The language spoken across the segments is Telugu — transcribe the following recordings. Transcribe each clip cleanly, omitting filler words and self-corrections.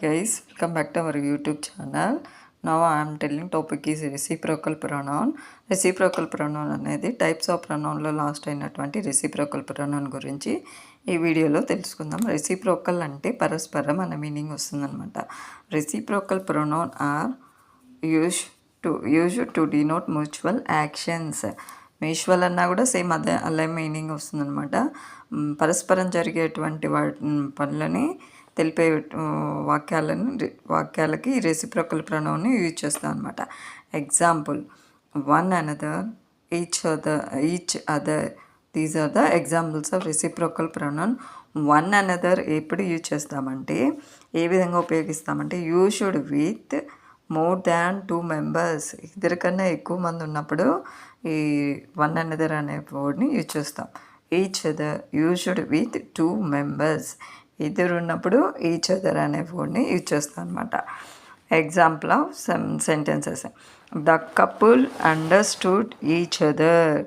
guys, welcome back to our YouTube channel. Now I am telling topic is reciprocal pronoun. Reciprocal pronoun అనేది టైప్స్ ఆఫ్ ప్రొనౌన్లో లాస్ట్ అయినటువంటి రెసిప్రోకల్ ప్రొనౌన్ గురించి ఈ వీడియోలో తెలుసుకుందాం. రెసిప్రోకల్ అంటే పరస్పరం అనే మీనింగ్ వస్తుందన్నమాట. Reciprocal pronoun are use to denote mutual actions. Mutual అన్నా కూడా సేమ్ అలా మీనింగ్ వస్తుందన్నమాట. పరస్పరం జరిగేటువంటి పనులని తెలిపే వాక్యాలకి రెసిప్రోకల్ ప్రొనౌన్ని యూజ్ చేస్తాం అనమాట. Example, one another, each other, these are the examples of reciprocal pronoun. One another ఎప్పుడు యూజ్ చేస్తామంటే, ఏ విధంగా ఉపయోగిస్తామంటే, you should with more than 2 members, ఇద్దరికన్నా ఎక్కువ మంది ఉన్నప్పుడు ఈ వన్ అనదర్ అనే వర్డ్ని యూజ్ చేస్తాం. Each other, you should with 2 members, ఇద్దరు ఉన్నప్పుడు ఈచ్ అదర్ అనే వర్డ్ని యూజ్ చేస్తాం అనమాట. Example of some sentences, the couple understood each other.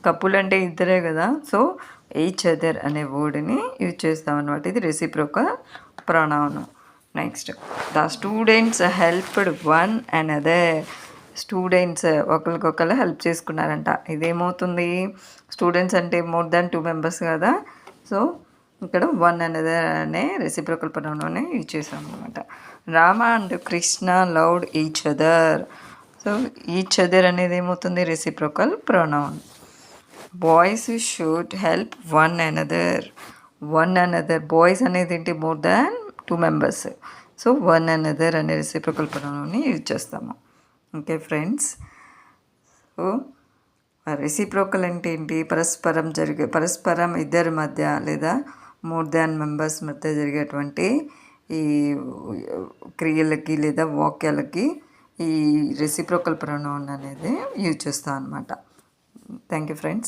Couple అంటే ఇద్దరే కదా, సో ఈచ్ అదర్ అనే వర్డ్ని యూజ్ చేస్తాం అనమాట. ఇది reciprocal pronoun. Next, the students helped one another. Students ఒకరికొకరు హెల్ప్ చేసుకున్నారంట. ఇదేమవుతుంది, స్టూడెంట్స్ అంటే మోర్ దాన్ 2 members కదా, సో ఇక్కడ వన్ అనదర్ అనే రెసిప్రోకల్ ప్రొనౌన్ని యూజ్ చేసాం అనమాట. Rama and Krishna loved each other. So each other అనేది ఏమవుతుంది, reciprocal pronoun. Boys should help one another. One another, boys అనేది ఏంటి, more than 2 members, so one another అనే రెసిప్రోకల్ ప్రొనౌన్ని యూజ్ చేస్తాము. ఓకే ఫ్రెండ్స్, సో రెసిప్రోకల్ అంటే ఏంటి, పరస్పరం ఇద్దరి మధ్య లేదా మోర్ దాన్ మెంబర్స్ మధ్య జరిగేటువంటి ఈ క్రియలకి లేదా వాక్యాలకి ఈ రెసిప్రోకల్ ప్రొనౌన్ అనేది యూజ్ చేస్తాం అనమాట. Thank you friends.